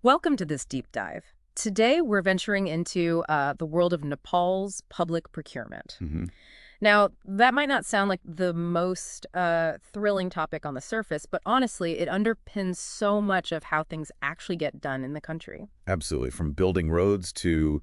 Welcome to this deep dive. Today, we're venturing into the world of Nepal's public procurement. Hmm. Now, that might not sound like the most thrilling topic on the surface, but honestly, it underpins so much of how things actually get done in the country. Absolutely. From building roads to,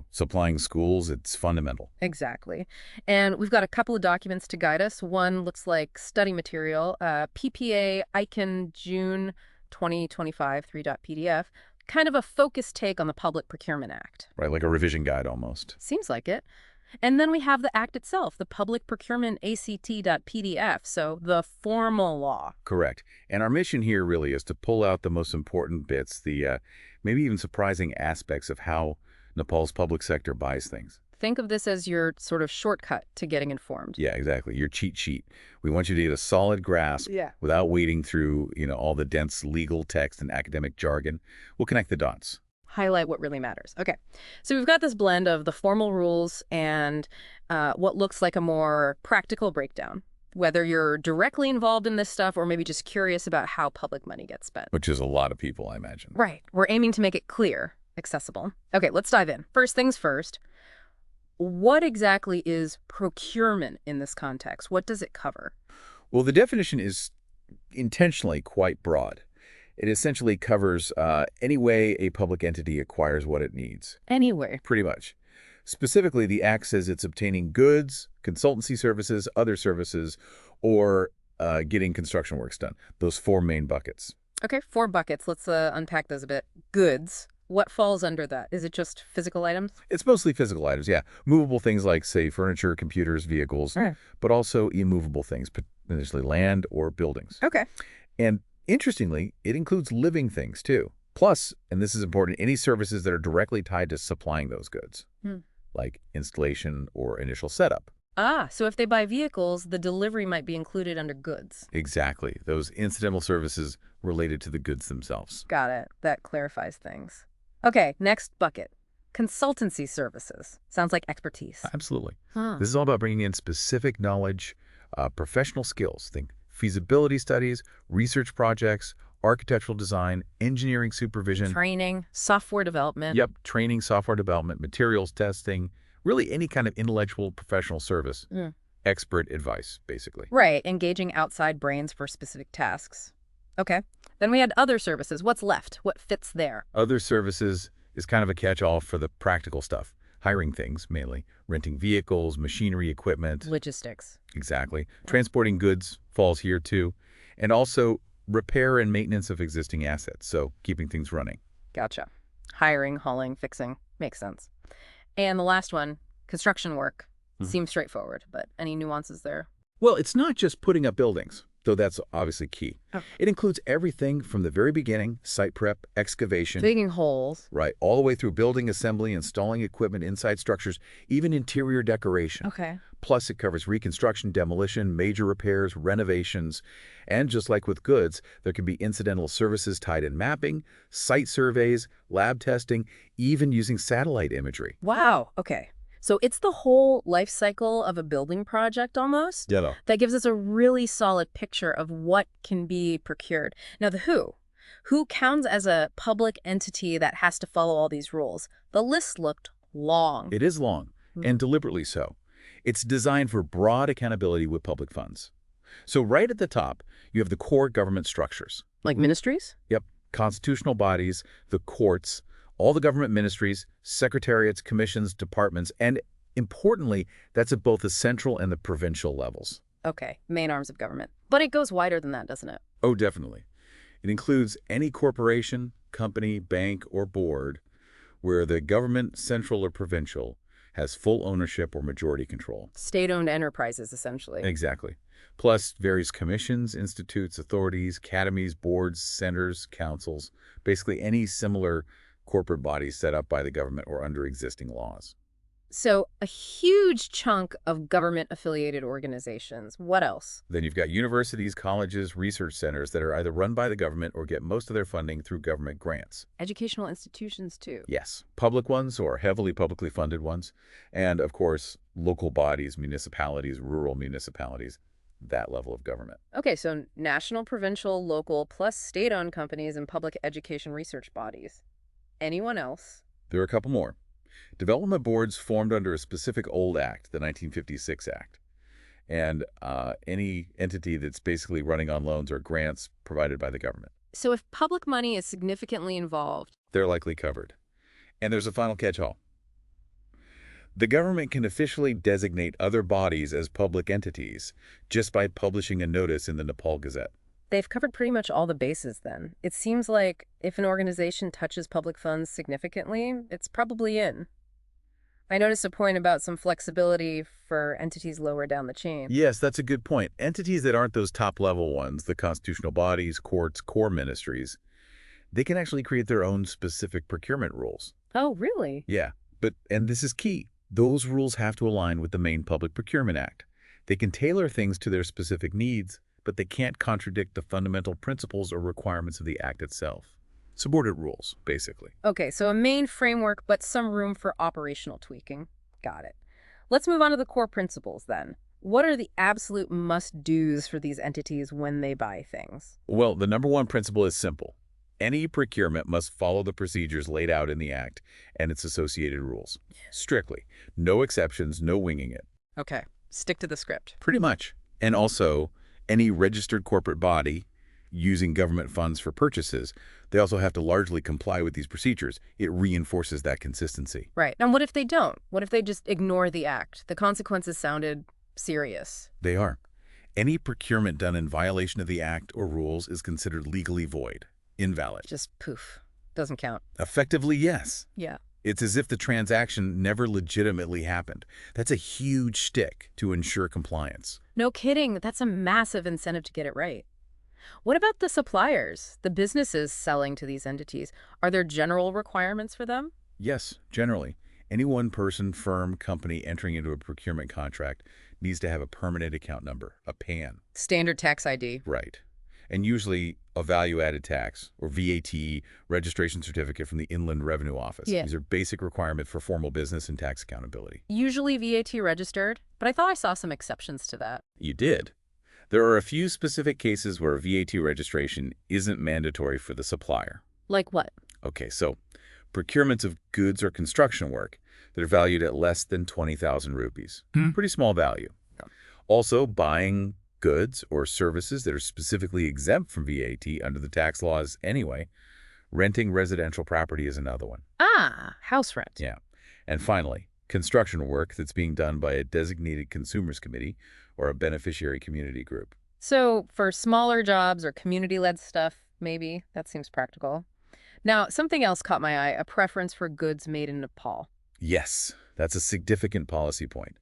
supplying schools, it's fundamental. Exactly. And we've got a couple of documents to guide us. One looks like study material, PPA ICAN June 2025 3.pdf, kind of a focused take on the Public Procurement Act. Right? Like a revision guide almost. Seems like it. And then we have the act itself, the Public Procurement ACT.pdf, so the formal law. Correct. And our mission here really is to pull out the most important bits, the maybe even surprising aspects of how Nepal's public sector buys things. Think of this as your sort of shortcut to getting informed. Yeah, exactly. Your cheat sheet. We want you to get a solid grasp Yeah. without wading through, all the dense legal text and academic jargon. We'll connect the dots. Highlight what really matters. Okay, so we've got this blend of the formal rules and what looks like a more practical breakdown, whether you're directly involved in this stuff or maybe just curious about how public money gets spent. Which is a lot of people, I imagine. Right. We're aiming to make it clear, accessible. Okay, let's dive in. First things first. What exactly is procurement in this context? What does it cover? Well, the definition is intentionally quite broad. It essentially covers any way a public entity acquires what it needs, Anyway. pretty much. Specifically, the Act says it's obtaining goods, consultancy services, other services, or getting construction works done. Those four main buckets. Okay, 4 buckets. Let's unpack those a bit. Goods. What falls under that? Is it just physical items? It's mostly physical items, yeah. Movable things like, say, furniture, computers, vehicles, Right. but also immovable things, potentially land or buildings. Okay. And interestingly, it includes living things, too. Plus, and this is important, any services that are directly tied to supplying those goods, like installation or initial setup. Ah, so if they buy vehicles, the delivery might be included under goods. Exactly. Those incidental services related to the goods themselves. Got it. That clarifies things. Okay, next bucket. Consultancy services. Sounds like expertise. Absolutely. Huh. This is all about bringing in specific knowledge, professional skills. Think feasibility studies, research projects, architectural design, engineering supervision. Training, software development. Yep, training, software development, materials testing, really any kind of intellectual professional service. Mm. Expert advice, basically. Right, engaging outside brains for specific tasks. Okay. Then we had other services. What's left? What fits there? Other services is kind of a catch-all for the practical stuff. Hiring things, mainly. Renting vehicles, machinery, equipment. Logistics. Exactly. Transporting goods falls here, too. And also repair and maintenance of existing assets, so keeping things running. Gotcha. Hiring, hauling, fixing. Makes sense. And the last one, construction work. Seems straightforward, but any nuances there? Well, it's not just putting up buildings, though that's obviously key. Oh. It includes everything from the very beginning, site prep, excavation, Digging holes. right, all the way through building, assembly, installing equipment inside structures, even interior decoration. Okay. Plus, it covers reconstruction, demolition, major repairs, renovations, and just like with goods, there can be incidental services tied in mapping, site surveys, lab testing, even using satellite imagery. Wow. Okay. So it's the whole life cycle of a building project almost? Yeah. That gives us a really solid picture of what can be procured. Now, the who. Who counts as a public entity that has to follow all these rules? The list looked long. It is long, and deliberately so. It's designed for broad accountability with public funds. So right at the top, you have the core government structures. Like ministries? Yep, constitutional bodies, the courts, all the government ministries, secretariats, commissions, departments, and importantly, that's at both the central and the provincial levels. Okay, main arms of government. But it goes wider than that, doesn't it? Oh, definitely. It includes any corporation, company, bank, or board where the government, central or provincial, has full ownership or majority control. State-owned enterprises, essentially. Exactly. Plus various commissions, institutes, authorities, academies, boards, centers, councils, basically any similar corporate bodies set up by the government or under existing laws. So a huge chunk of government-affiliated organizations. What else? Then you've got universities, colleges, research centers that are either run by the government or get most of their funding through government grants. Educational institutions, too. Yes, public ones or heavily publicly funded ones. And, of course, local bodies, municipalities, rural municipalities. that level of government. Okay, so national, provincial, local, plus state-owned companies and public education research bodies. Anyone else? There are a couple more. Development boards formed under a specific old act, the 1956 Act, and any entity that's basically running on loans or grants provided by the government. So if public money is significantly involved, They're likely covered. And there's a final catch-all. The government can officially designate other bodies as public entities just by publishing a notice in the Nepal Gazette. they've covered pretty much all the bases then. It seems like if an organization touches public funds significantly, it's probably in. I noticed a point about some flexibility for entities lower down the chain. Yes, that's a good point. Entities that aren't those top-level ones, the constitutional bodies, courts, core ministries, they can actually create their own specific procurement rules. Oh, really? Yeah, and this is key, those rules have to align with the main Public Procurement Act. They can tailor things to their specific needs, but they can't contradict the fundamental principles or requirements of the Act itself. Subordinate rules, basically. Okay, so a main framework, but some room for operational tweaking. Got it. Let's move on to the core principles then. What are the absolute must-dos for these entities when they buy things? Well, the number one principle is simple. Any procurement must follow the procedures laid out in the Act and its associated rules. Strictly. No exceptions, no winging it. Okay, stick to the script. Pretty much. And also, any registered corporate body using government funds for purchases, they also have to largely comply with these procedures. It reinforces that consistency. Right. And what if they don't? What if they just ignore the act? The consequences sounded serious. They are. Any procurement done in violation of the Act or rules is considered legally void, invalid. Just poof. Doesn't count. Effectively, yes. Yeah. It's as if the transaction never legitimately happened. That's a huge stick to ensure compliance. No kidding. That's a massive incentive to get it right. What about the suppliers, the businesses selling to these entities? Are there general requirements for them? Yes, generally. Any one person, firm, company entering into a procurement contract needs to have a permanent account number, a PAN. Standard tax ID. Right. And usually a value-added tax, or VAT, registration certificate from the Inland Revenue Office. Yeah. These are basic requirements for formal business and tax accountability. Usually VAT registered, but I thought I saw some exceptions to that. You did. There are a few specific cases where VAT registration isn't mandatory for the supplier. Like what? Okay, so procurements of goods or construction work that are valued at less than 20,000 rupees. Pretty small value. Yeah. Also, buying goods or services that are specifically exempt from VAT under the tax laws anyway. Renting residential property is another one. Ah, house rent. Yeah. And finally, construction work that's being done by a designated consumers committee or a beneficiary community group. So for smaller jobs or community-led stuff, maybe, that seems practical. Now, something else caught my eye, a preference for goods made in Nepal. Yes, that's a significant policy point.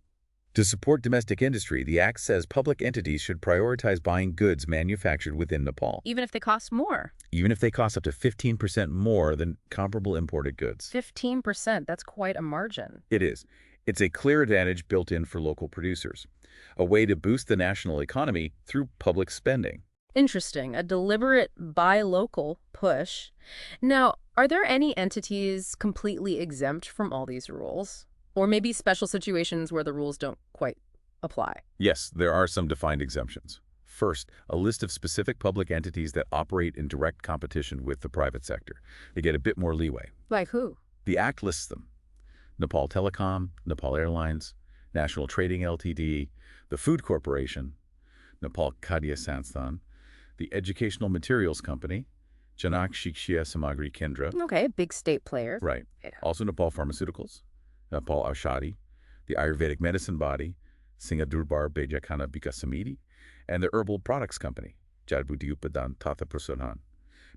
To support domestic industry, the Act says public entities should prioritize buying goods manufactured within Nepal, Even if they cost more. even if they cost up to 15% more than comparable imported goods. 15%, that's quite a margin. It is. It's a clear advantage built in for local producers, a way to boost the national economy through public spending. Interesting, a deliberate buy local push. Now, are there any entities completely exempt from all these rules? Or maybe special situations where the rules don't quite apply? Yes, there are some defined exemptions. First, a list of specific public entities that operate in direct competition with the private sector. They get a bit more leeway. Like who? The Act lists them. Nepal Telecom, Nepal Airlines, National Trading Ltd., the Food Corporation, Nepal Khadya Sansthan, the Educational Materials Company, Janak Shiksha Samagri Kendra, Okay, big state player. right. Yeah. Also Nepal Pharmaceuticals, Nepal Aushadhi, the Ayurvedic Medicine Body, Singha Durbar Bejakana Bikas Samiti, and the Herbal Products Company, Jadbuti Upadan Tata Prasadhan.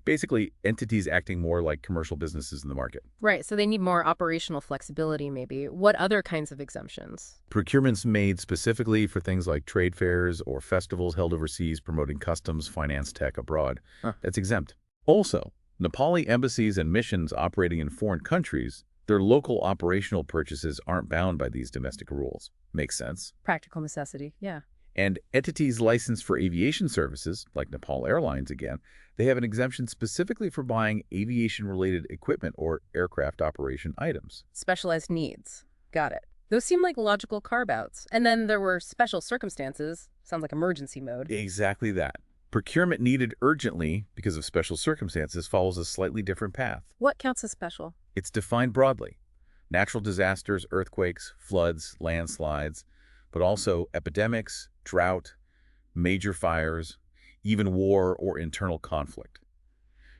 Basically, entities acting more like commercial businesses in the market. Right, so they need more operational flexibility maybe. What other kinds of exemptions? Procurements made specifically for things like trade fairs or festivals held overseas promoting customs, finance, tech abroad. Huh. That's exempt. Also, Nepali embassies and missions operating in foreign countries, their local operational purchases aren't bound by these domestic rules. Makes sense. Practical necessity, yeah. And entities licensed for aviation services, like Nepal Airlines again, they have an exemption specifically for buying aviation-related equipment or aircraft operation items. Specialized needs. Got it. Those seem like logical carve-outs. And then there were special circumstances, Sounds like emergency mode. Exactly that. Procurement needed urgently because of special circumstances follows a slightly different path. What counts as special? It's defined broadly. Natural disasters, earthquakes, floods, landslides, but also epidemics, drought, major fires, even war or internal conflict.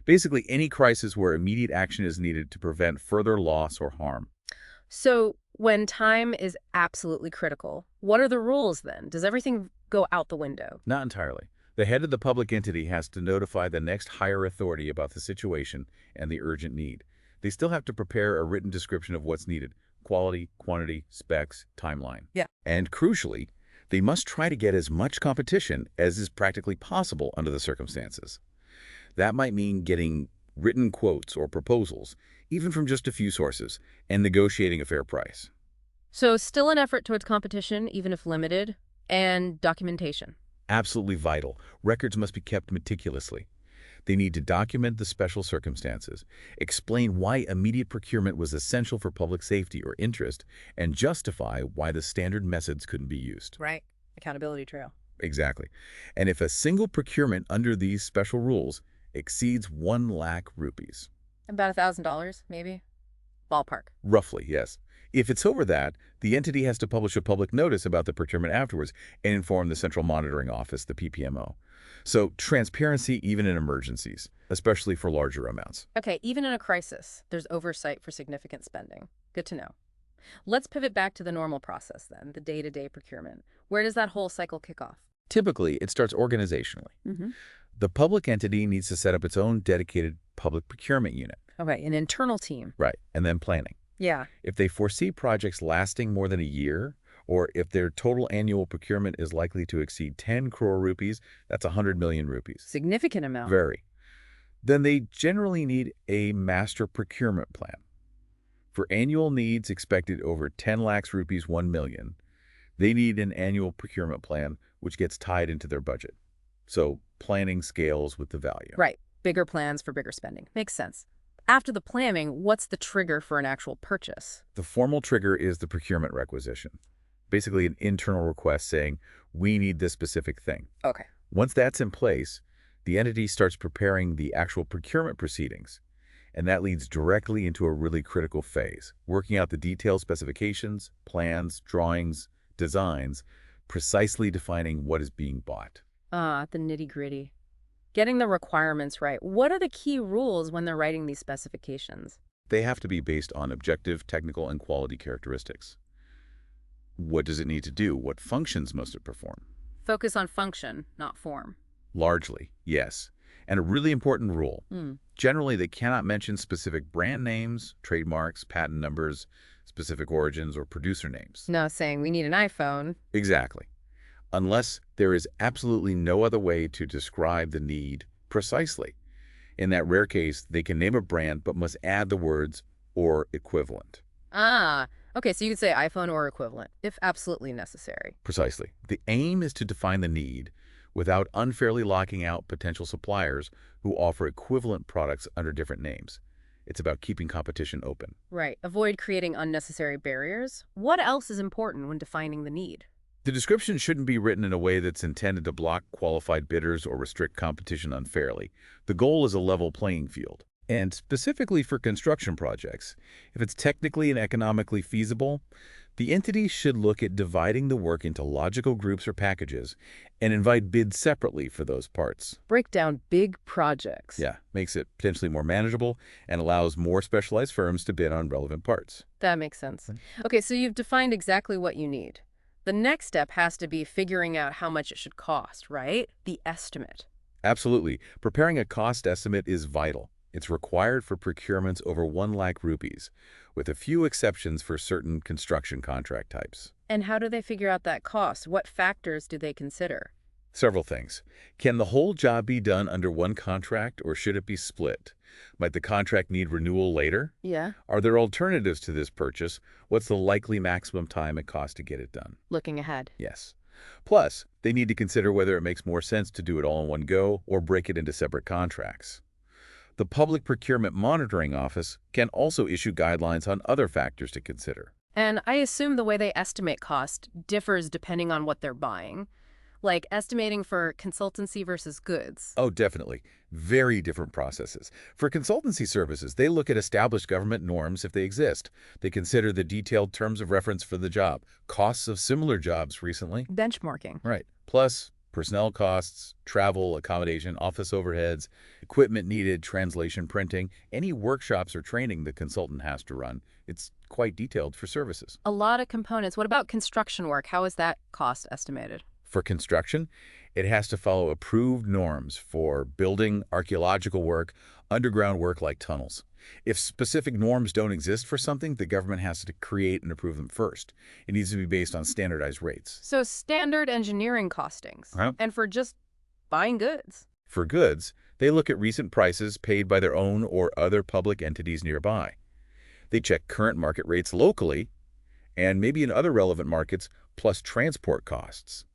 Basically, any crisis where immediate action is needed to prevent further loss or harm. So when time is absolutely critical, what are the rules then? Does everything go out the window? Not entirely. The head of the public entity has to notify the next higher authority about the situation and the urgent need. They still have to prepare a written description of what's needed: quality, quantity, specs, timeline. Yeah. And crucially, they must try to get as much competition as is practically possible under the circumstances. That might mean getting written quotes or proposals, even from just a few sources, and negotiating a fair price. So still an effort towards competition, even if limited, and documentation. Absolutely vital. Records must be kept meticulously. They need to document the special circumstances, explain why immediate procurement was essential for public safety or interest, and justify why the standard methods couldn't be used. Right. Accountability trail. Exactly. And if a single procurement under these special rules exceeds 1 lakh rupees, About $1,000, maybe? Ballpark. roughly, yes. If it's over that, the entity has to publish a public notice about the procurement afterwards and inform the Central Monitoring Office, the PPMO. So transparency even in emergencies, especially for larger amounts. Okay, even in a crisis, there's oversight for significant spending. Good to know. Let's pivot back to the normal process then, the day-to-day procurement. Where does that whole cycle kick off? Typically, it starts organizationally. Mm-hmm. The public entity needs to set up its own dedicated public procurement unit. Okay, an internal team. Right. And then planning. Yeah. If they foresee projects lasting more than a year, or if their total annual procurement is likely to exceed 10 crore rupees, that's 100 million rupees. Significant amount. Very. Then they generally need a master procurement plan. For annual needs expected over 10 lakhs rupees, 1 million, they need an annual procurement plan which gets tied into their budget. So planning scales with the value. Right. Bigger plans for bigger spending. Makes sense. After the planning, what's the trigger for an actual purchase? The formal trigger is the procurement requisition. Basically an internal request saying, we need this specific thing. Okay. Once that's in place, the entity starts preparing the actual procurement proceedings. And that leads directly into a really critical phase, working out the detailed specifications, plans, drawings, designs, precisely defining what is being bought. Ah, the nitty-gritty. Getting the requirements right. What are the key rules when they're writing these specifications? They have to be based on objective, technical, and quality characteristics. What does it need to do? What functions must it perform? Focus on function, not form. Largely, yes. And a really important rule. Hmm. Generally, they cannot mention specific brand names, trademarks, patent numbers, specific origins, or producer names. No saying we need an iPhone. Exactly. Unless there is absolutely no other way to describe the need precisely. In that rare case, they can name a brand but must add the words "or equivalent." Ah, okay, so you could say iPhone or equivalent, if absolutely necessary. Precisely. The aim is to define the need without unfairly locking out potential suppliers who offer equivalent products under different names. It's about keeping competition open. Right. Avoid creating unnecessary barriers. What else is important when defining the need? The description shouldn't be written in a way that's intended to block qualified bidders or restrict competition unfairly. The goal is a level playing field. And specifically for construction projects, if it's technically and economically feasible, the entity should look at dividing the work into logical groups or packages and invite bids separately for those parts. Break down big projects. Yeah, makes it potentially more manageable and allows more specialized firms to bid on relevant parts. That makes sense. Okay, so you've defined exactly what you need. The next step has to be figuring out how much it should cost, right? The estimate. Absolutely. Preparing a cost estimate is vital. It's required for procurements over 1 lakh rupees, with a few exceptions for certain construction contract types. And how do they figure out that cost? What factors do they consider? Several things. Can the whole job be done under one contract, or should it be split? Might the contract need renewal later? Yeah. Are there alternatives to this purchase? What's the likely maximum time it costs to get it done? Looking ahead. Yes. Plus, they need to consider whether it makes more sense to do it all in one go or break it into separate contracts. The Public Procurement Monitoring Office can also issue guidelines on other factors to consider. And I assume the way they estimate cost differs depending on what they're buying. Like estimating for consultancy versus goods. Oh, definitely. Very different processes. For consultancy services, they look at established government norms if they exist. They consider the detailed terms of reference for the job, costs of similar jobs recently. Benchmarking. Right. Plus, personnel costs, travel, accommodation, office overheads, equipment needed, translation, printing, any workshops or training the consultant has to run. It's quite detailed for services. A lot of components. What about construction work? How is that cost estimated? For construction, it has to follow approved norms for building, archaeological work, underground work like tunnels. If specific norms don't exist for something, the government has to create and approve them first. It needs to be based on standardized rates. So standard engineering costings. Huh? And for just buying goods. For goods, they look at recent prices paid by their own or other public entities nearby. They check current market rates locally and maybe in other relevant markets, plus transport costs.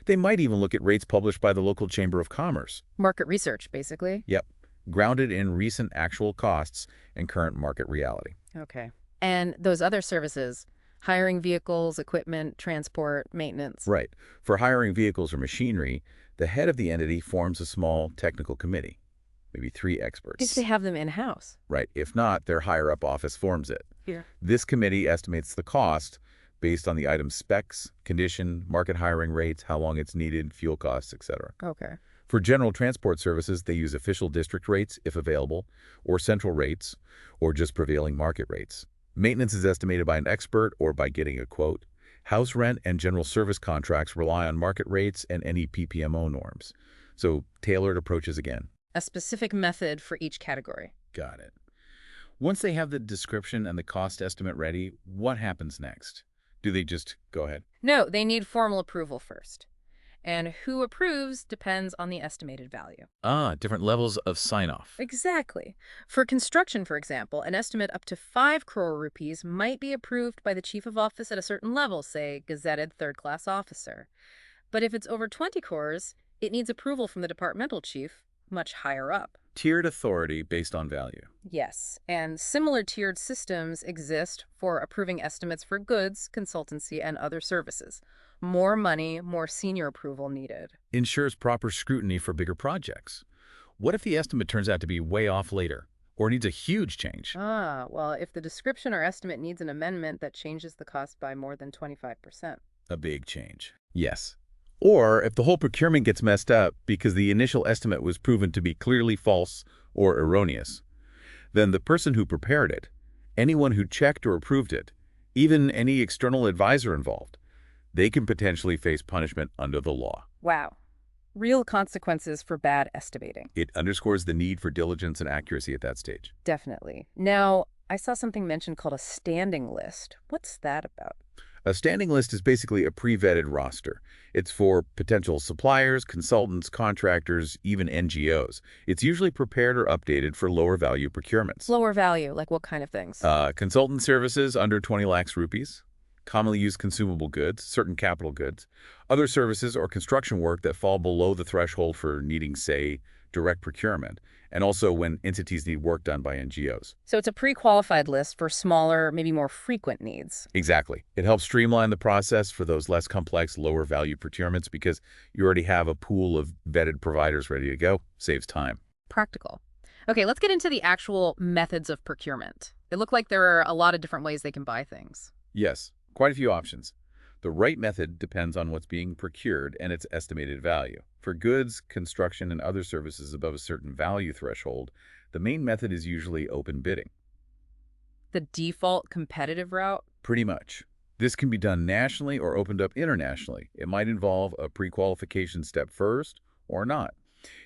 They might even look at rates published by the local Chamber of Commerce. Market research, basically. Yep, grounded in recent actual costs and current market reality. Okay. And those other services, hiring vehicles, equipment, transport, maintenance. Right. For hiring vehicles or machinery, the head of the entity forms a small technical committee, maybe 3 experts. If they have them in-house. Right. If not, their higher-up office forms it. Here. This committee estimates the cost based on the item's specs, condition, market hiring rates, how long it's needed, fuel costs, etc. Okay. For general transport services, they use official district rates, if available, or central rates, or just prevailing market rates. Maintenance is estimated by an expert or by getting a quote. House rent and general service contracts rely on market rates and any PPMO norms. So tailored approaches again. A specific method for each category. Got it. Once they have the description and the cost estimate ready, what happens next? Do they just go ahead? No, they need formal approval first. And who approves depends on the estimated value. Ah, different levels of sign-off. Exactly. For construction, for example, an estimate up to 5 crore rupees might be approved by the chief of office at a certain level, say gazetted third-class officer. But if it's over 20 crores, it needs approval from the departmental chief, much higher up. Tiered authority based on value. Yes, and similar tiered systems exist for approving estimates for goods, consultancy, and other services. More money, more senior approval needed. Ensures proper scrutiny for bigger projects. What if the estimate turns out to be way off later, or needs a huge change? Ah, well, if the description or estimate needs an amendment that changes the cost by more than 25%. A big change. Yes. Or if the whole procurement gets messed up because the initial estimate was proven to be clearly false or erroneous, then the person who prepared it, anyone who checked or approved it, even any external advisor involved, they can potentially face punishment under the law. Wow. Real consequences for bad estimating. It underscores the need for diligence and accuracy at that stage. Definitely. Now, I saw something mentioned called a standing list. What's that about? A standing list is basically a pre-vetted roster. It's for potential suppliers, consultants, contractors, even NGOs. It's usually prepared or updated for lower value procurements. Lower value, like what kind of things? Consultant services under 20 lakhs rupees, commonly used consumable goods, certain capital goods, other services or construction work that fall below the threshold for needing, say, direct procurement, and also when entities need work done by NGOs. So it's a pre-qualified list for smaller, maybe more frequent needs. Exactly. It helps streamline the process for those less complex, lower value procurements because you already have a pool of vetted providers ready to go. Saves time. Practical. Okay, let's get into the actual methods of procurement. They look like there are a lot of different ways they can buy things. Yes, quite a few options. The right method depends on what's being procured and its estimated value. For goods, construction, and other services above a certain value threshold, the main method is usually open bidding. The default competitive route? Pretty much. This can be done nationally or opened up internationally. It might involve a pre-qualification step first or not.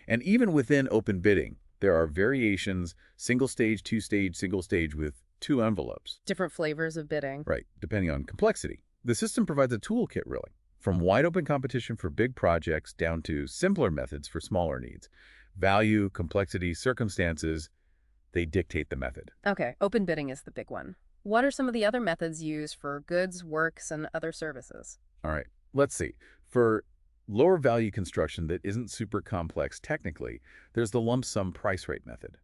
And even within open bidding, there are variations, single stage, two-stage, single stage with 2 envelopes. Different flavors of bidding. Right, depending on complexity. The system provides a toolkit, really, from wide open competition for big projects down to simpler methods for smaller needs. Value, complexity, circumstances, they dictate the method. Okay, open bidding is the big one. What are some of the other methods used for goods, works, and other services? All right, let's see. For lower value construction that isn't super complex technically, there's the lump sum price rate method.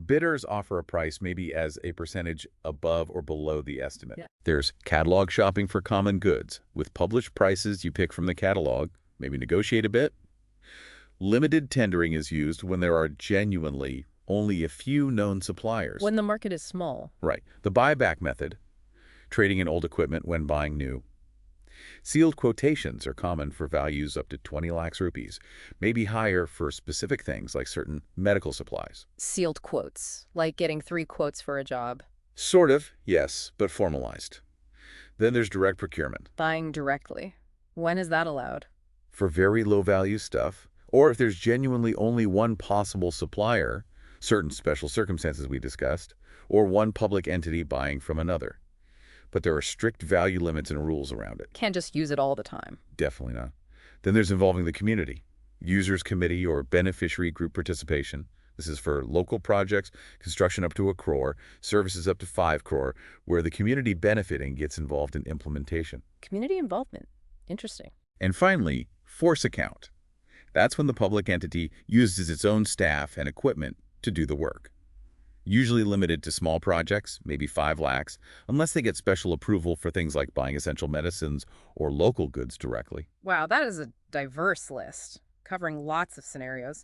Bidders offer a price maybe as a percentage above or below the estimate. Yeah. There's catalog shopping for common goods. With published prices you pick from the catalog, maybe negotiate a bit. Limited tendering is used when there are genuinely only a few known suppliers. When the market is small. Right. The buyback method, trading in old equipment when buying new. Sealed quotations are common for values up to 20 lakhs rupees, maybe higher for specific things like certain medical supplies. Sealed quotes, like getting 3 quotes for a job. Sort of, yes, but formalized. Then there's direct procurement. Buying directly. When is that allowed? For very low-value stuff, or if there's genuinely only one possible supplier, certain special circumstances we discussed, or one public entity buying from another. But there are strict value limits and rules around it. Can't just use it all the time. Definitely not. Then there's involving the community, users committee or beneficiary group participation. This is for local projects, construction up to 1 crore, services up to 5 crore, where the community benefiting gets involved in implementation. Community involvement. Interesting. And finally, force account. That's when the public entity uses its own staff and equipment to do the work. Usually limited to small projects, maybe 5 lakhs, unless they get special approval for things like buying essential medicines or local goods directly. Wow, that is a diverse list, covering lots of scenarios.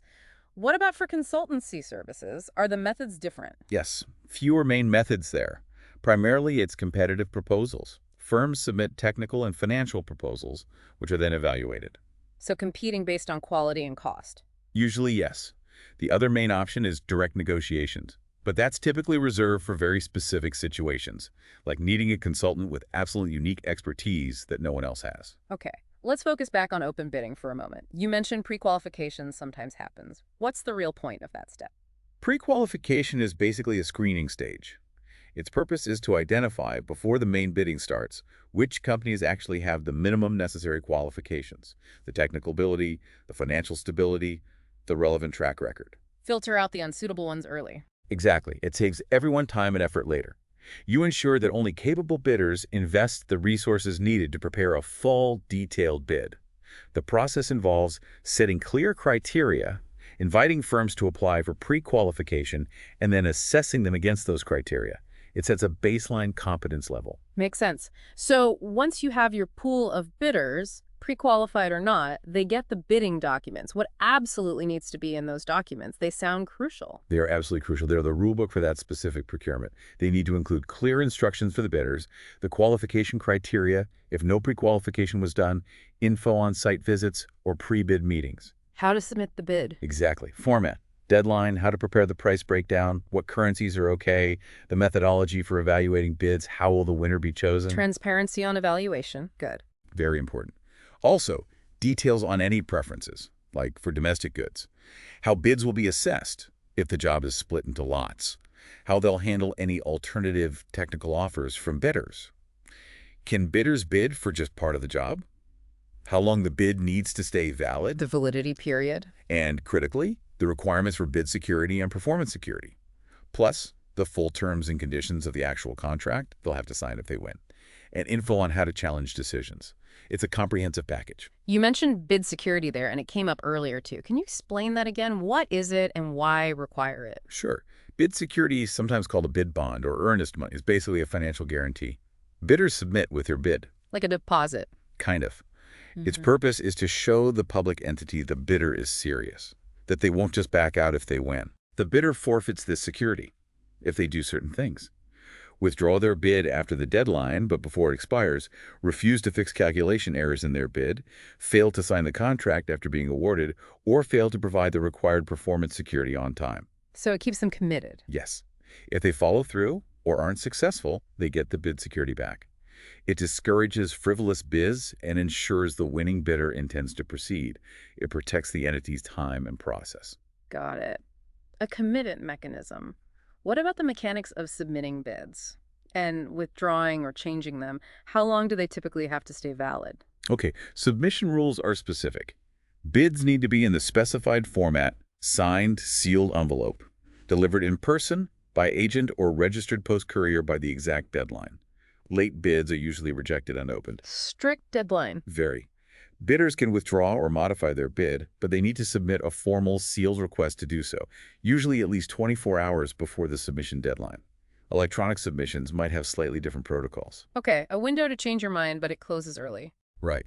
What about for consultancy services? Are the methods different? Yes, fewer main methods there. Primarily, it's competitive proposals. Firms submit technical and financial proposals, which are then evaluated. So competing based on quality and cost. Usually, yes. The other main option is direct negotiations. But that's typically reserved for very specific situations, like needing a consultant with absolute unique expertise that no one else has. Okay, let's focus back on open bidding for a moment. You mentioned pre-qualification sometimes happens. What's the real point of that step? Pre-qualification is basically a screening stage. Its purpose is to identify, before the main bidding starts, which companies actually have the minimum necessary qualifications, the technical ability, the financial stability, the relevant track record. Filter out the unsuitable ones early. Exactly. It saves everyone time and effort later. You ensure that only capable bidders invest the resources needed to prepare a full, detailed bid. The process involves setting clear criteria, inviting firms to apply for pre-qualification, and then assessing them against those criteria. It sets a baseline competence level. Makes sense. So once you have your pool of bidders, pre-qualified or not, they get the bidding documents. What absolutely needs to be in those documents? They sound crucial. They are absolutely crucial. They're the rule book for that specific procurement. They need to include clear instructions for the bidders, the qualification criteria, if no pre-qualification was done, info on site visits, or pre-bid meetings. How to submit the bid. Exactly. Format, deadline, how to prepare the price breakdown, what currencies are okay, the methodology for evaluating bids, how will the winner be chosen. Transparency on evaluation. Good. Very important. Also, details on any preferences, like for domestic goods. How bids will be assessed if the job is split into lots. How they'll handle any alternative technical offers from bidders. Can bidders bid for just part of the job? How long the bid needs to stay valid? The validity period. And critically, the requirements for bid security and performance security. Plus, the full terms and conditions of the actual contract they'll have to sign if they win. And info on how to challenge decisions. It's a comprehensive package. You mentioned bid security there, and it came up earlier too. Can you explain that again? What is it and why require it? Sure. Bid security, sometimes called a bid bond or earnest money, is basically a financial guarantee. Bidders submit with their bid. Like a deposit. Kind of. Its purpose is to show the public entity the bidder is serious, that they won't just back out if they win. The bidder forfeits this security if they do certain things. Withdraw their bid after the deadline, but before it expires, refuse to fix calculation errors in their bid, fail to sign the contract after being awarded, or fail to provide the required performance security on time. So it keeps them committed. Yes. If they follow through or aren't successful, they get the bid security back. It discourages frivolous bids and ensures the winning bidder intends to proceed. It protects the entity's time and process. Got it. A commitment mechanism. What about the mechanics of submitting bids and withdrawing or changing them? How long do they typically have to stay valid? Okay, submission rules are specific. Bids need to be in the specified format, signed, sealed envelope, delivered in person, by agent, or registered post courier by the exact deadline. Late bids are usually rejected unopened. Strict deadline. Very. Bidders can withdraw or modify their bid, but they need to submit a formal sealed request to do so, usually at least 24 hours before the submission deadline. Electronic submissions might have slightly different protocols. Okay, a window to change your mind, but it closes early. Right.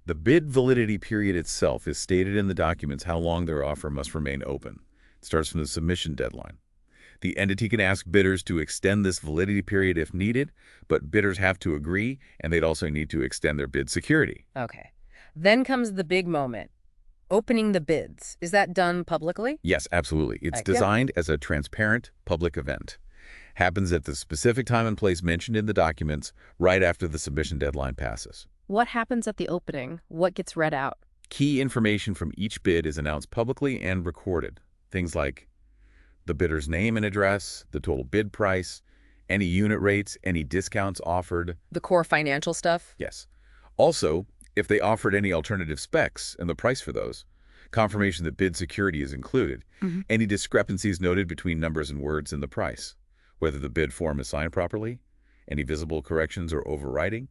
The bid validity period itself is stated in the documents how long their offer must remain open. It starts from the submission deadline. The entity can ask bidders to extend this validity period if needed, but bidders have to agree, and they'd also need to extend their bid security. Okay. Then comes the big moment, opening the bids. Is that done publicly? Yes, absolutely. It's Heck yeah. designed as a transparent public event. Happens at the specific time and place mentioned in the documents right after the submission deadline passes. What happens at the opening? What gets read out? Key information from each bid is announced publicly and recorded. Things like the bidder's name and address, the total bid price, any unit rates, any discounts offered. The core financial stuff? Yes. Also, if they offered any alternative specs and the price for those, confirmation that bid security is included, any discrepancies noted between numbers and words in the price, whether the bid form is signed properly, any visible corrections or overriding,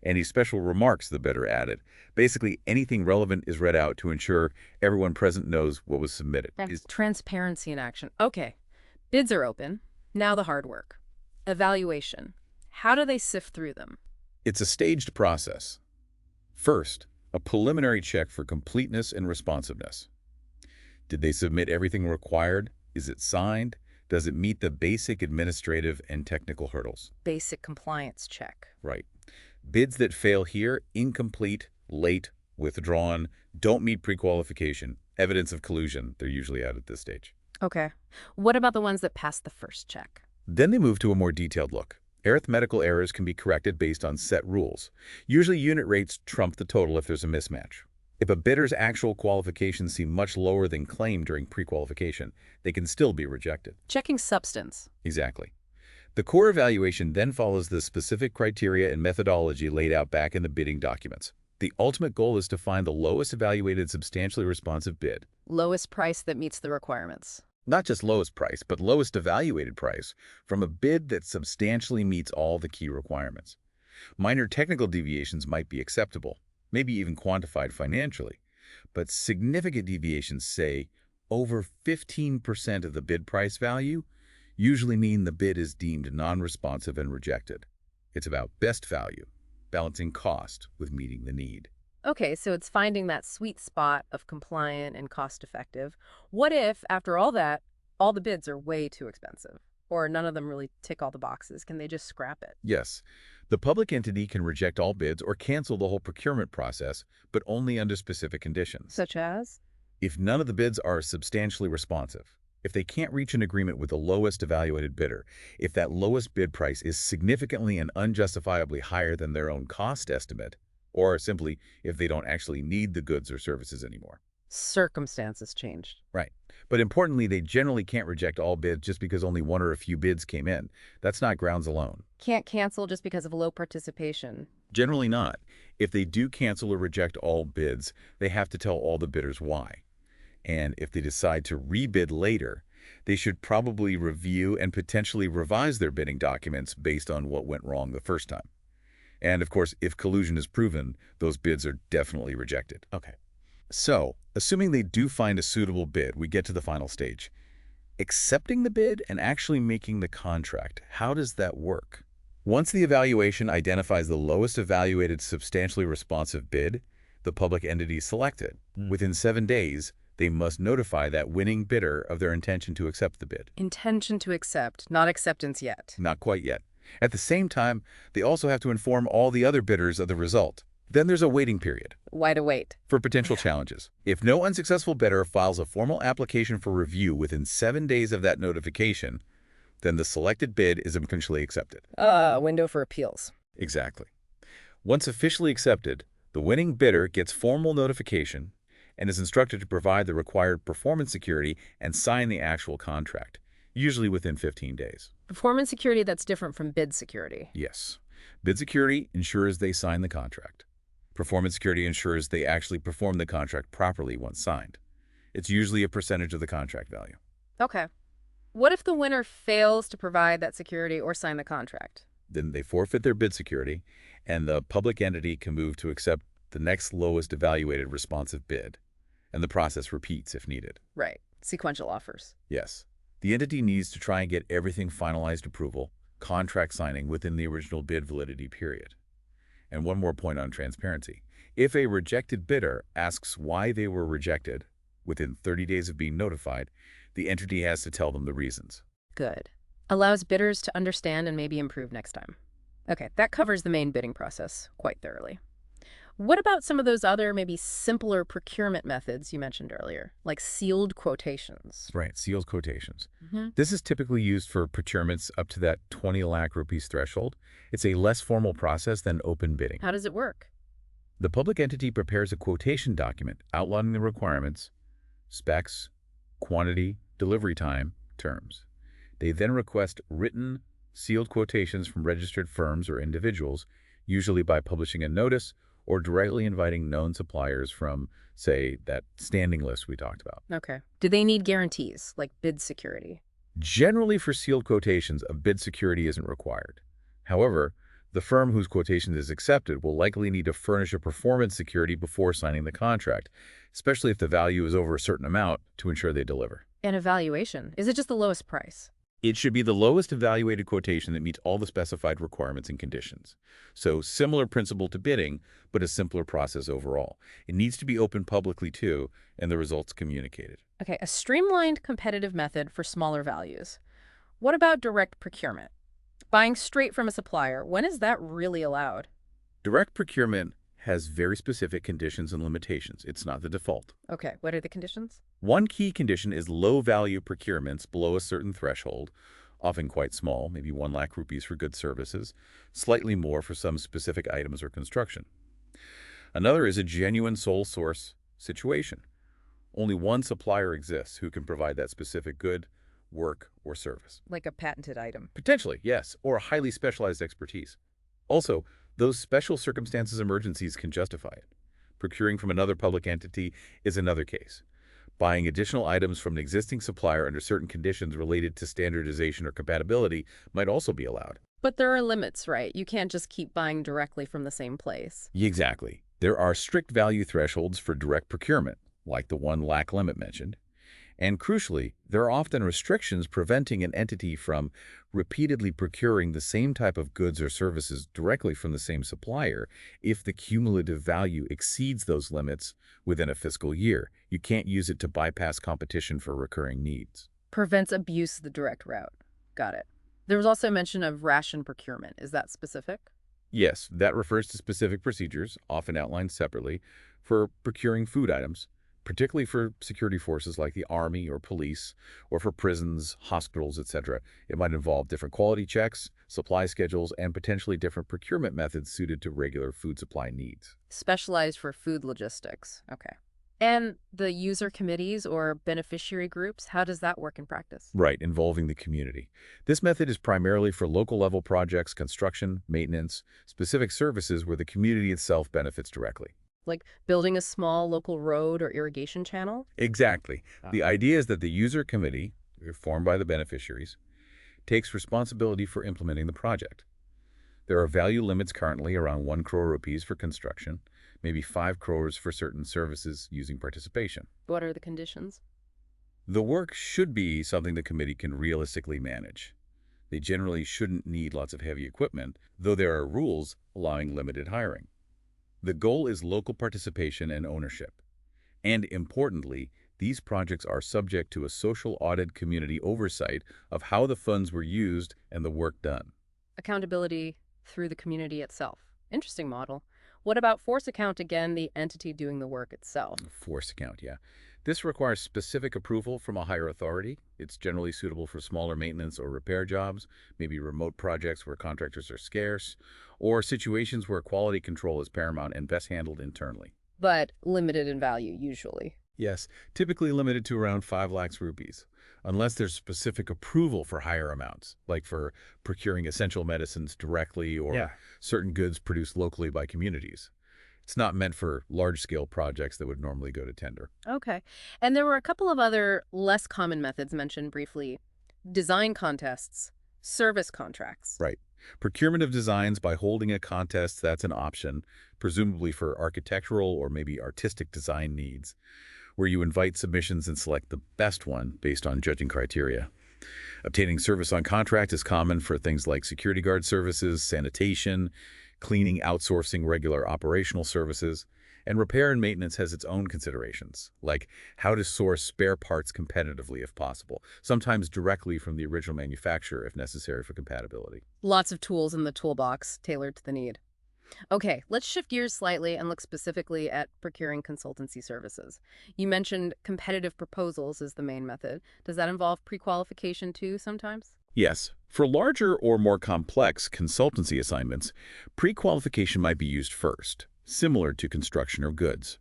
any special remarks the bidder added. Basically, anything relevant is read out to ensure everyone present knows what was submitted. That's transparency in action. Okay. Bids are open. Now the hard work. Evaluation. How do they sift through them? It's a staged process. First, a preliminary check for completeness and responsiveness. Did they submit everything required? Is it signed? Does it meet the basic administrative and technical hurdles? Basic compliance check. Right. Bids that fail here, incomplete, late, withdrawn, don't meet pre-qualification, evidence of collusion, they're usually out at this stage. Okay. What about the ones that pass the first check? Then they move to a more detailed look. Arithmetical errors can be corrected based on set rules. Usually unit rates trump the total if there's a mismatch. If a bidder's actual qualifications seem much lower than claimed during pre-qualification, they can still be rejected. Checking substance. Exactly. The core evaluation then follows the specific criteria and methodology laid out back in the bidding documents. The ultimate goal is to find the lowest evaluated substantially responsive bid. Lowest price that meets the requirements. Not just lowest price, but lowest evaluated price from a bid that substantially meets all the key requirements. Minor technical deviations might be acceptable, maybe even quantified financially, but significant deviations, say over 15% of the bid price value, usually mean the bid is deemed non-responsive and rejected. It's about best value, balancing cost with meeting the need. Okay, so it's finding that sweet spot of compliant and cost-effective. What if, after all that, all the bids are way too expensive? Or none of them really tick all the boxes? Can they just scrap it? Yes, the public entity can reject all bids or cancel the whole procurement process, but only under specific conditions. Such as? If none of the bids are substantially responsive, if they can't reach an agreement with the lowest evaluated bidder, if that lowest bid price is significantly and unjustifiably higher than their own cost estimate, or simply if they don't actually need the goods or services anymore. Circumstances changed. Right. But importantly, they generally can't reject all bids just because only one or a few bids came in. That's not grounds alone. Can't cancel just because of low participation. Generally not. If they do cancel or reject all bids, they have to tell all the bidders why. And if they decide to rebid later, they should probably review and potentially revise their bidding documents based on what went wrong the first time. And of course, if collusion is proven, those bids are definitely rejected. Okay. So, assuming they do find a suitable bid, we get to the final stage. Accepting the bid and actually making the contract, how does that work? Once the evaluation identifies the lowest evaluated substantially responsive bid, the public entity is selected. Within 7 days, they must notify that winning bidder of their intention to accept the bid. Intention to accept, not acceptance yet. Not quite yet. At the same time, they also have to inform all the other bidders of the result. Then there's a waiting period. Why to wait? For potential challenges. If no unsuccessful bidder files a formal application for review within 7 days of that notification, then the selected bid is eventually accepted. A window for appeals. Exactly. Once officially accepted, the winning bidder gets formal notification and is instructed to provide the required performance security and sign the actual contract, usually within 15 days. Performance security that's different from bid security. Yes. Bid security ensures they sign the contract. Performance security ensures they actually perform the contract properly once signed. It's usually a percentage of the contract value. Okay. What if the winner fails to provide that security or sign the contract? Then they forfeit their bid security, and the public entity can move to accept the next lowest evaluated responsive bid, and the process repeats if needed. Right. Sequential offers. Yes. The entity needs to try and get everything finalized approval, contract signing within the original bid validity period. And one more point on transparency. If a rejected bidder asks why they were rejected within 30 days of being notified, the entity has to tell them the reasons. Good. Allows bidders to understand and maybe improve next time. Okay, that covers the main bidding process quite thoroughly. What about some of those other, maybe simpler procurement methods you mentioned earlier, like sealed quotations? Right, sealed quotations. Hmm. This is typically used for procurements up to that 20 lakh rupees threshold. It's a less formal process than open bidding. How does it work? The public entity prepares a quotation document outlining the requirements, specs, quantity, delivery time, terms. They then request written, sealed quotations from registered firms or individuals, usually by publishing a notice or directly inviting known suppliers from, say, that standing list we talked about. Okay. Do they need guarantees, like bid security? Generally, for sealed quotations, a bid security isn't required. However, the firm whose quotation is accepted will likely need to furnish a performance security before signing the contract, especially if the value is over a certain amount, to ensure they deliver. An evaluation. Is it just the lowest price? It should be the lowest evaluated quotation that meets all the specified requirements and conditions. So similar principle to bidding, but a simpler process overall. It needs to be open publicly too, and the results communicated. Okay, a streamlined competitive method for smaller values. What about direct procurement? Buying straight from a supplier, when is that really allowed? Direct procurement has very specific conditions and limitations. It's not the default. Okay, what are the conditions? One key condition is low-value procurements below a certain threshold, often quite small, maybe 1 lakh rupees for goods services, slightly more for some specific items or construction. Another is a genuine sole source situation. Only one supplier exists who can provide that specific good, work, or service. Like a patented item. Potentially, yes, or a highly specialized expertise. Also, those special circumstances emergencies can justify it. Procuring from another public entity is another case. Buying additional items from an existing supplier under certain conditions related to standardization or compatibility might also be allowed. But there are limits, right? You can't just keep buying directly from the same place. Exactly. There are strict value thresholds for direct procurement, like the 1 lakh limit mentioned. And crucially, there are often restrictions preventing an entity from repeatedly procuring the same type of goods or services directly from the same supplier if the cumulative value exceeds those limits within a fiscal year. You can't use it to bypass competition for recurring needs. Prevents abuse of the direct route. Got it. There was also mention of ration procurement. Is that specific? Yes, that refers to specific procedures, often outlined separately, for procuring food items, particularly for security forces like the Army or police, or for prisons, hospitals, etc. It might involve different quality checks, supply schedules, and potentially different procurement methods suited to regular food supply needs. Specialized for food logistics. Okay. And the user committees or beneficiary groups, how does that work in practice? Right, involving the community. This method is primarily for local-level projects, construction, maintenance, specific services where the community itself benefits directly. Like building a small local road or irrigation channel? Exactly. The idea is that the user committee, formed by the beneficiaries, takes responsibility for implementing the project. There are value limits currently around 1 crore rupees for construction, maybe 5 crores for certain services using participation. What are the conditions? The work should be something the committee can realistically manage. They generally shouldn't need lots of heavy equipment, though there are rules allowing limited hiring. The goal is local participation and ownership. And importantly, these projects are subject to a social audit community oversight of how the funds were used and the work done. Accountability through the community itself. Interesting model. What about force account, again, the entity doing the work itself? Force account, yeah. This requires specific approval from a higher authority. It's generally suitable for smaller maintenance or repair jobs, maybe remote projects where contractors are scarce, or situations where quality control is paramount and best handled internally. But limited in value, usually. Yes, typically limited to around 5 lakhs rupees, unless there's specific approval for higher amounts, like for procuring essential medicines directly or certain goods produced locally by communities. It's not meant for large-scale projects that would normally go to tender. Okay. And there were a couple of other less common methods mentioned briefly. Design contests, service contracts. Right. Procurement of designs by holding a contest, that's an option, presumably for architectural or maybe artistic design needs, where you invite submissions and select the best one based on judging criteria. Obtaining service on contract is common for things like security guard services, sanitation, cleaning, outsourcing regular operational services, and repair and maintenance has its own considerations, like how to source spare parts competitively if possible, sometimes directly from the original manufacturer if necessary for compatibility. Lots of tools in the toolbox tailored to the need. Okay, let's shift gears slightly and look specifically at procuring consultancy services. You mentioned competitive proposals as the main method. Does that involve pre-qualification too sometimes? Yes, for larger or more complex consultancy assignments, pre-qualification might be used first, similar to construction or goods.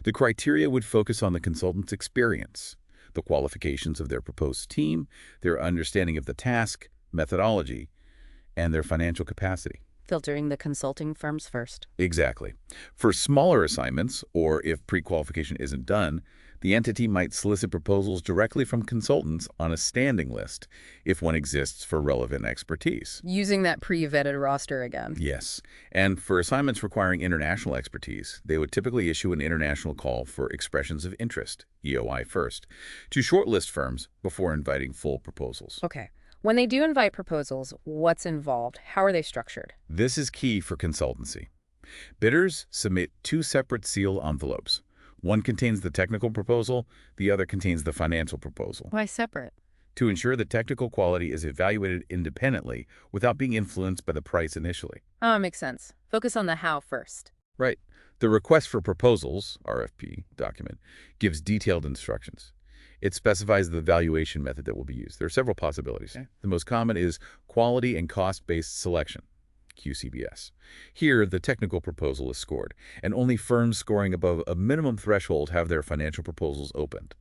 The criteria would focus on the consultant's experience, the qualifications of their proposed team, their understanding of the task, methodology, and their financial capacity. Filtering the consulting firms first. Exactly. For smaller assignments, or if pre-qualification isn't done, the entity might solicit proposals directly from consultants on a standing list if one exists for relevant expertise. Using that pre-vetted roster again. Yes. And for assignments requiring international expertise, they would typically issue an international call for expressions of interest, EOI first, to shortlist firms before inviting full proposals. Okay. When they do invite proposals, what's involved? How are they structured? This is key for consultancy. Bidders submit two separate seal envelopes. One contains the technical proposal, the other contains the financial proposal, Why separate? to ensure the technical quality is evaluated independently without being influenced by the price initially. Oh, makes sense. Focus on the how first. Right. The Request for Proposals, RFP, document gives detailed instructions. It specifies the valuation method that will be used. There are several possibilities. Okay. The most common is quality and cost-based selection, QCBS. Here, the technical proposal is scored, and only firms scoring above a minimum threshold have their financial proposals opened.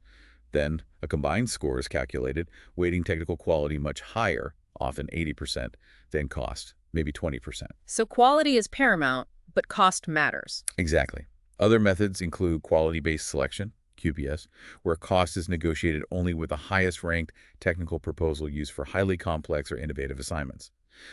Then, a combined score is calculated, weighting technical quality much higher, often 80%, than cost, maybe 20%. So quality is paramount, but cost matters. Exactly. Other methods include quality-based selection, QBS, where cost is negotiated only with the highest-ranked technical proposal used for highly complex or innovative assignments.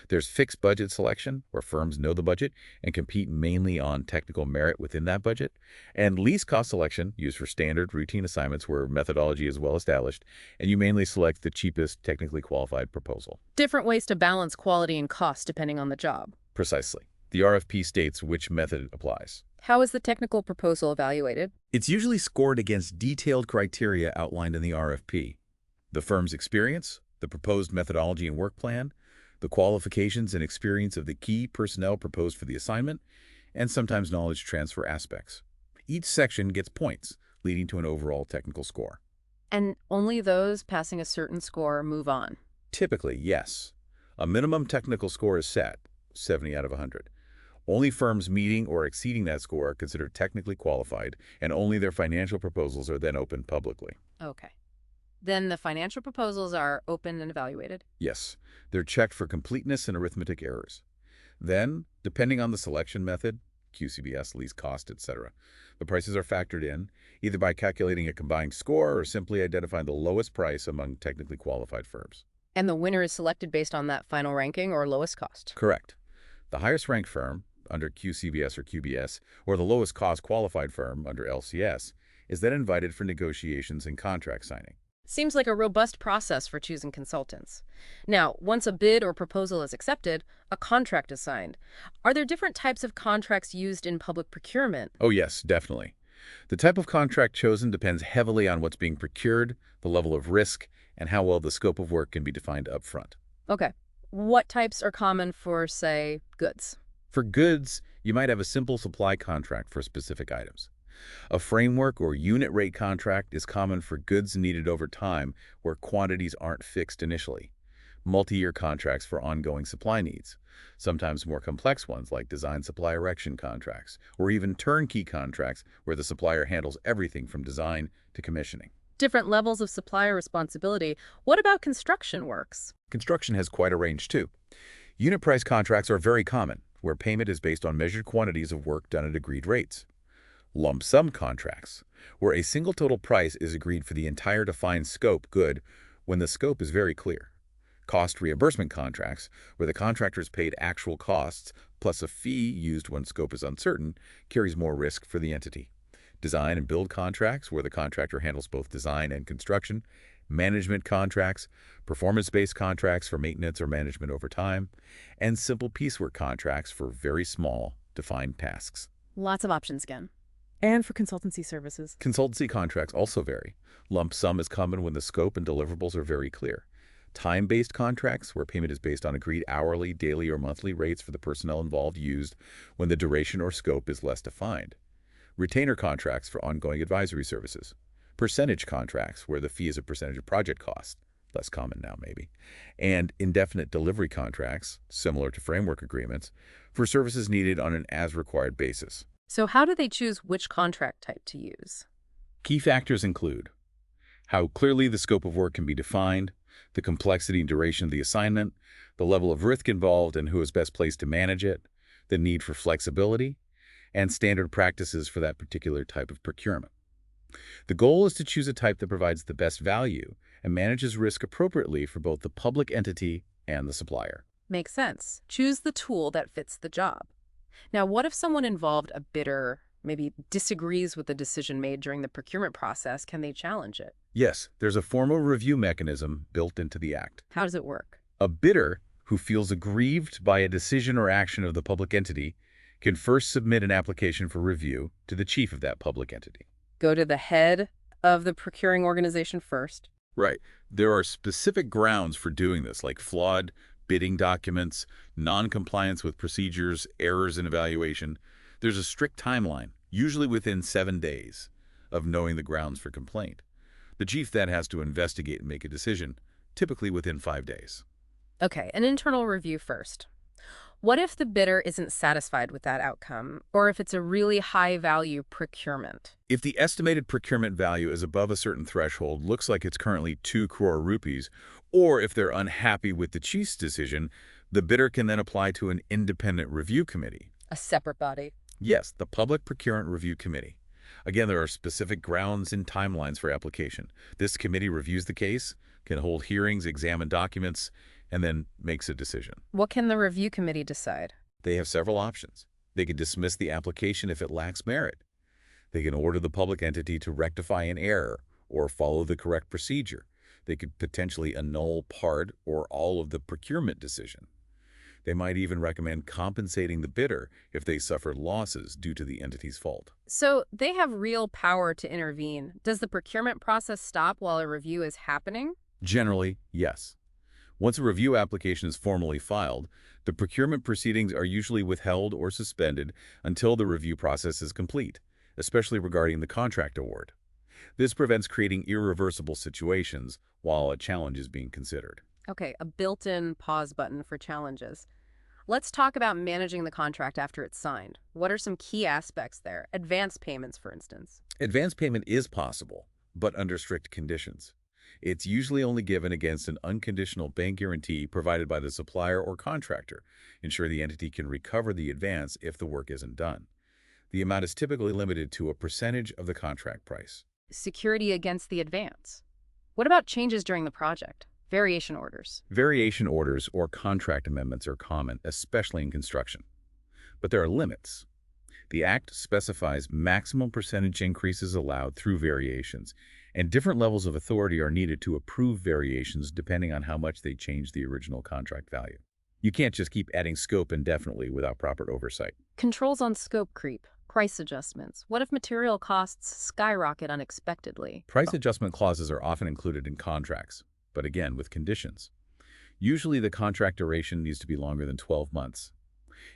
There's fixed budget selection, where firms know the budget and compete mainly on technical merit within that budget, and least cost selection, used for standard, routine assignments where methodology is well established, and you mainly select the cheapest, technically qualified proposal. Different ways to balance quality and cost depending on the job. Precisely. The RFP states which method applies. How is the technical proposal evaluated? It's usually scored against detailed criteria outlined in the RFP. The firm's experience, the proposed methodology and work plan, the qualifications and experience of the key personnel proposed for the assignment, and sometimes knowledge transfer aspects. Each section gets points, leading to an overall technical score. And only those passing a certain score move on. Typically, yes. A minimum technical score is set, 70 out of 100. Only firms meeting or exceeding that score are considered technically qualified, and only their financial proposals are then opened publicly. Okay. Then the financial proposals are opened and evaluated? Yes, they're checked for completeness and arithmetic errors. Then, depending on the selection method, QCBS, least cost, etc., the prices are factored in, either by calculating a combined score or simply identifying the lowest price among technically qualified firms. And the winner is selected based on that final ranking or lowest cost? Correct. The highest ranked firm, under QCBS or QBS, or the lowest cost qualified firm, under LCS, is then invited for negotiations and contract signing. Seems like a robust process for choosing consultants. Now, once a bid or proposal is accepted, a contract is signed. Are there different types of contracts used in public procurement? Oh yes, definitely. The type of contract chosen depends heavily on what's being procured, the level of risk, and how well the scope of work can be defined up front. Okay. What types are common for, say, goods? For goods, you might have a simple supply contract for specific items. A framework or unit rate contract is common for goods needed over time where quantities aren't fixed initially. Multi-year contracts for ongoing supply needs. Sometimes more complex ones like design supply erection contracts, or even turnkey contracts where the supplier handles everything from design to commissioning. Different levels of supplier responsibility. What about construction works? Construction has quite a range too. Unit price contracts are very common, where payment is based on measured quantities of work done at agreed rates. Lump sum contracts, where a single total price is agreed for the entire defined scope good when the scope is very clear. Cost reimbursement contracts, where the contractor is paid actual costs plus a fee used when scope is uncertain, carries more risk for the entity. Design and build contracts, where the contractor handles both design and construction, management contracts, performance-based contracts for maintenance or management over time, and simple piecework contracts for very small, defined tasks. Lots of options again. And for consultancy services. Consultancy contracts also vary. Lump sum is common when the scope and deliverables are very clear. Time-based contracts, where payment is based on agreed hourly, daily, or monthly rates for the personnel involved, used when the duration or scope is less defined. Retainer contracts for ongoing advisory services. Percentage contracts, where the fee is a percentage of project cost, less common now maybe. And indefinite delivery contracts, similar to framework agreements, for services needed on an as-required basis. So how do they choose which contract type to use? Key factors include how clearly the scope of work can be defined, the complexity and duration of the assignment, the level of risk involved and who is best placed to manage it, the need for flexibility, and standard practices for that particular type of procurement. The goal is to choose a type that provides the best value and manages risk appropriately for both the public entity and the supplier. Makes sense. Choose the tool that fits the job. Now, what if someone involved, a bidder, maybe disagrees with the decision made during the procurement process? Can they challenge it? Yes, there's a formal review mechanism built into the Act. How does it work? A bidder who feels aggrieved by a decision or action of the public entity can first submit an application for review to the chief of that public entity. Go to the head of the procuring organization first. Right. There are specific grounds for doing this, like flawed bidding documents, non-compliance with procedures, errors in evaluation. There's a strict timeline, usually within 7 days, of knowing the grounds for complaint. The chief then has to investigate and make a decision, typically within 5 days. Okay, an internal review first. What if the bidder isn't satisfied with that outcome, or if it's a really high-value procurement? If the estimated procurement value is above a certain threshold, looks like it's currently 2 crore rupees, or if they're unhappy with the chief's decision, the bidder can then apply to an independent review committee. A separate body. Yes, the Public Procurement Review Committee. Again, there are specific grounds and timelines for application. This committee reviews the case, can hold hearings, examine documents, and then makes a decision. What can the review committee decide? They have several options. They can dismiss the application if it lacks merit. They can order the public entity to rectify an error or follow the correct procedure. They could potentially annul part or all of the procurement decision. They might even recommend compensating the bidder if they suffer losses due to the entity's fault. So they have real power to intervene. Does the procurement process stop while a review is happening? Generally, yes. Once a review application is formally filed, the procurement proceedings are usually withheld or suspended until the review process is complete, especially regarding the contract award. This prevents creating irreversible situations while a challenge is being considered. Okay, a built-in pause button for challenges. Let's talk about managing the contract after it's signed. What are some key aspects there? Advance payments, for instance. Advance payment is possible, but under strict conditions. It's usually only given against an unconditional bank guarantee provided by the supplier or contractor, ensure the entity can recover the advance if the work isn't done. The amount is typically limited to a percentage of the contract price. Security against the advance. What about changes during the project? Variation orders. Variation orders or contract amendments are common, especially in construction. But there are limits. The Act specifies maximum percentage increases allowed through variations, and different levels of authority are needed to approve variations depending on how much they change the original contract value. You can't just keep adding scope indefinitely without proper oversight. Controls on scope creep. Price adjustments. What if material costs skyrocket unexpectedly? Price adjustment clauses are often included in contracts, but again, with conditions. Usually the contract duration needs to be longer than 12 months.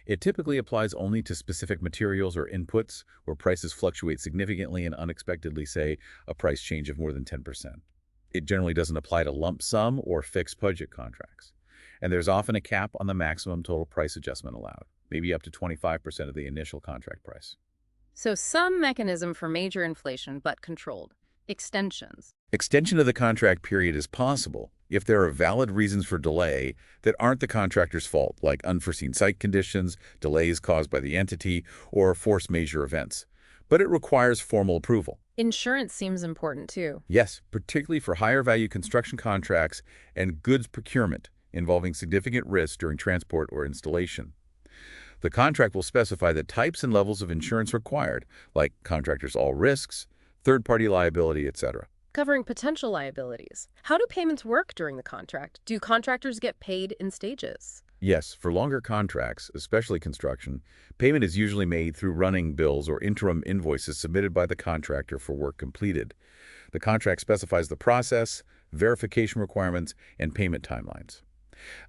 It typically applies only to specific materials or inputs where prices fluctuate significantly and unexpectedly, say, a price change of more than 10%. It generally doesn't apply to lump sum or fixed budget contracts. And there's often a cap on the maximum total price adjustment allowed, maybe up to 25% of the initial contract price. So some mechanism for major inflation, but controlled. Extensions. Extension of the contract period is possible if there are valid reasons for delay that aren't the contractor's fault, like unforeseen site conditions, delays caused by the entity, or force majeure events. But it requires formal approval. Insurance seems important too. Yes, particularly for higher value construction contracts and goods procurement involving significant risks during transport or installation. The contract will specify the types and levels of insurance required, like contractors' all risks, third-party liability, etc. covering potential liabilities. How do payments work during the contract? Do contractors get paid in stages? Yes, for longer contracts, especially construction, payment is usually made through running bills or interim invoices submitted by the contractor for work completed. The contract specifies the process, verification requirements, and payment timelines.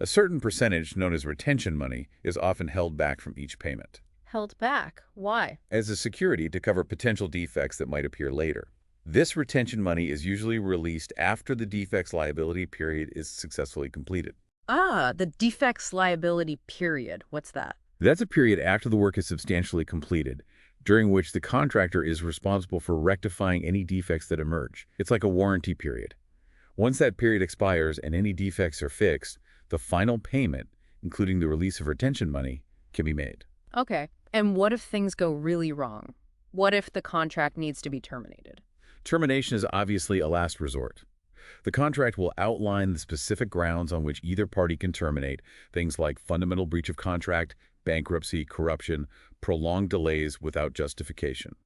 A certain percentage, known as retention money, is often held back from each payment Held back. Why? as a security to cover potential defects that might appear later. This retention money is usually released after the defect's liability period is successfully completed. Ah, the defects liability period. What's that? That's a period after the work is substantially completed, during which the contractor is responsible for rectifying any defects that emerge. It's like a warranty period. Once that period expires and any defects are fixed, the final payment, including the release of retention money, can be made. Okay. And what if things go really wrong? What if the contract needs to be terminated? Termination is obviously a last resort. The contract will outline the specific grounds on which either party can terminate, things like fundamental breach of contract, bankruptcy, corruption, prolonged delays without justification.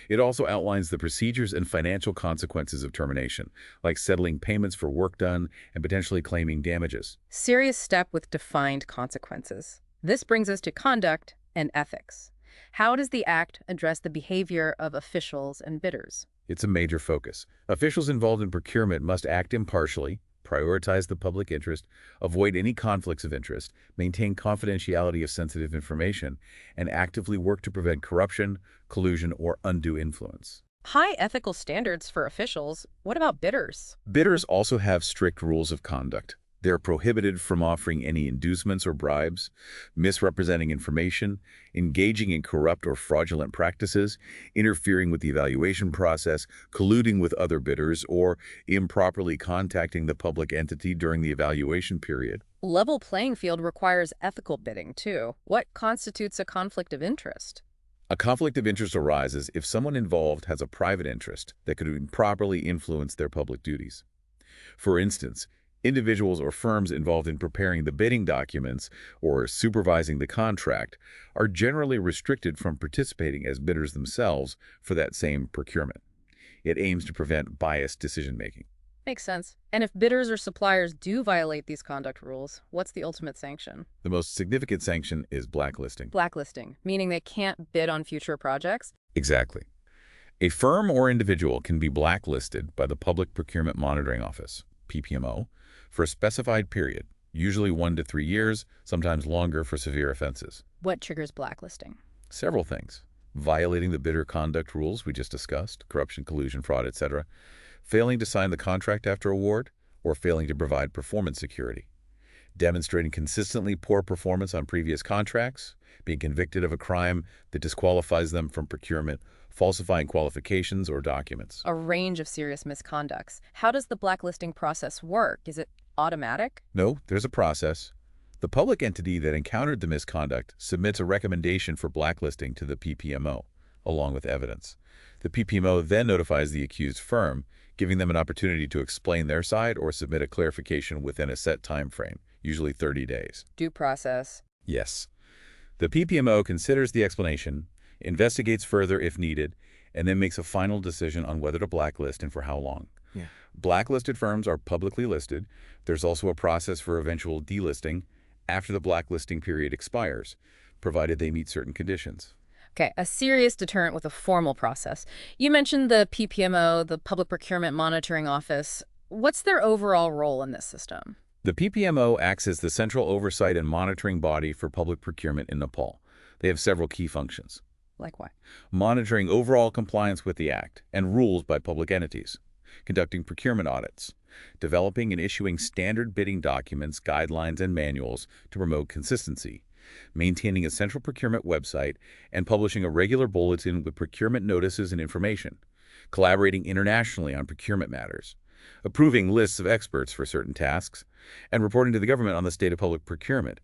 It also outlines the procedures and financial consequences of termination, like settling payments for work done and potentially claiming damages. Serious step with defined consequences. This brings us to conduct and ethics. How does the Act address the behavior of officials and bidders? It's a major focus. Officials involved in procurement must act impartially, prioritize the public interest, avoid any conflicts of interest, maintain confidentiality of sensitive information, and actively work to prevent corruption, collusion, or undue influence. High ethical standards for officials. What about bidders? Bidders also have strict rules of conduct. They're prohibited from offering any inducements or bribes, misrepresenting information, engaging in corrupt or fraudulent practices, interfering with the evaluation process, colluding with other bidders, or improperly contacting the public entity during the evaluation period. Level playing field requires ethical bidding, too. What constitutes a conflict of interest? A conflict of interest arises if someone involved has a private interest that could improperly influence their public duties. For instance, individuals or firms involved in preparing the bidding documents or supervising the contract are generally restricted from participating as bidders themselves for that same procurement. It aims to prevent biased decision-making. Makes sense. And if bidders or suppliers do violate these conduct rules, what's the ultimate sanction? The most significant sanction is blacklisting. Blacklisting, meaning they can't bid on future projects? Exactly. A firm or individual can be blacklisted by the Public Procurement Monitoring Office, PPMO, for a specified period, usually 1 to 3 years, sometimes longer for severe offenses. What triggers blacklisting? Several things. Violating the bidder conduct rules we just discussed, corruption, collusion, fraud, etc., failing to sign the contract after award, or failing to provide performance security, demonstrating consistently poor performance on previous contracts, being convicted of a crime that disqualifies them from procurement, falsifying qualifications or documents. A range of serious misconducts. How does the blacklisting process work? Is it automatic? No, there's a process. The public entity that encountered the misconduct submits a recommendation for blacklisting to the PPMO, along with evidence. The PPMO then notifies the accused firm, giving them an opportunity to explain their side or submit a clarification within a set time frame, usually 30 days. Due process. Yes. The PPMO considers the explanation, investigates further if needed, and then makes a final decision on whether to blacklist and for how long. Yeah. Blacklisted firms are publicly listed. There's also a process for eventual delisting after the blacklisting period expires, provided they meet certain conditions. Okay, a serious deterrent with a formal process. You mentioned the PPMO, the Public Procurement Monitoring Office. What's their overall role in this system? The PPMO acts as the central oversight and monitoring body for public procurement in Nepal. They have several key functions. Like what? Monitoring overall compliance with the Act and rules by public entities, conducting procurement audits, developing and issuing standard bidding documents, guidelines, and manuals to promote consistency, maintaining a central procurement website, and publishing a regular bulletin with procurement notices and information, collaborating internationally on procurement matters, approving lists of experts for certain tasks, and reporting to the government on the state of public procurement.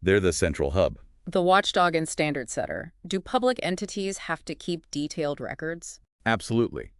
They're the central hub. The watchdog and standard setter. Do public entities have to keep detailed records? Absolutely.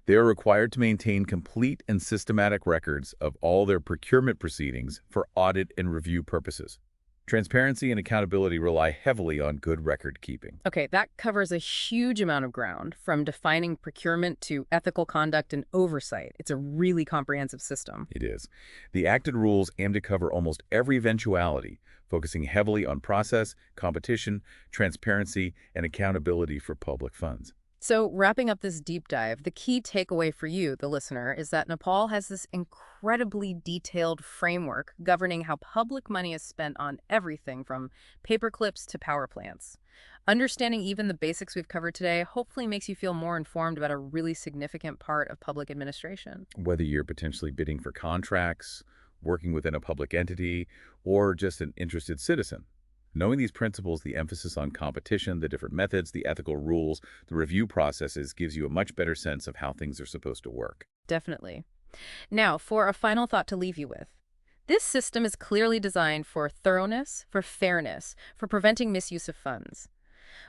They are required to maintain complete and systematic records of all their procurement proceedings for audit and review purposes. Transparency and accountability rely heavily on good record keeping. Okay, that covers a huge amount of ground, from defining procurement to ethical conduct and oversight. It's a really comprehensive system. It is. The acted rules aim to cover almost every eventuality, focusing heavily on process, competition, transparency, and accountability for public funds. So, wrapping up this deep dive, the key takeaway for you, the listener, is that Nepal has this incredibly detailed framework governing how public money is spent on everything from paper clips to power plants. Understanding even the basics we've covered today hopefully makes you feel more informed about a really significant part of public administration. Whether you're potentially bidding for contracts, working within a public entity, or just an interested citizen. Knowing these principles, the emphasis on competition, the different methods, the ethical rules, the review processes gives you a much better sense of how things are supposed to work. Definitely. Now, for a final thought to leave you with. This system is clearly designed for thoroughness, for fairness, for preventing misuse of funds.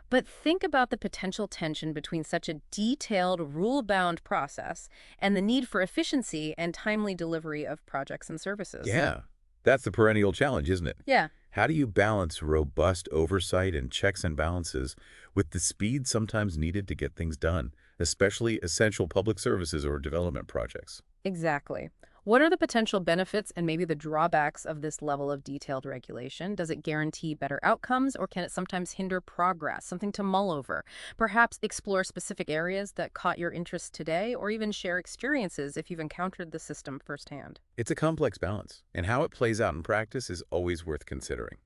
But think about the potential tension between such a detailed, rule-bound process and the need for efficiency and timely delivery of projects and services. Yeah, that's the perennial challenge, isn't it? Yeah, How do you balance robust oversight and checks and balances with the speed sometimes needed to get things done, especially essential public services or development projects? exactly. What are the potential benefits and maybe the drawbacks of this level of detailed regulation? Does it guarantee better outcomes, or can it sometimes hinder progress? Something to mull over. Perhaps explore specific areas that caught your interest today, or even share experiences if you've encountered the system firsthand. It's a complex balance, and how it plays out in practice is always worth considering.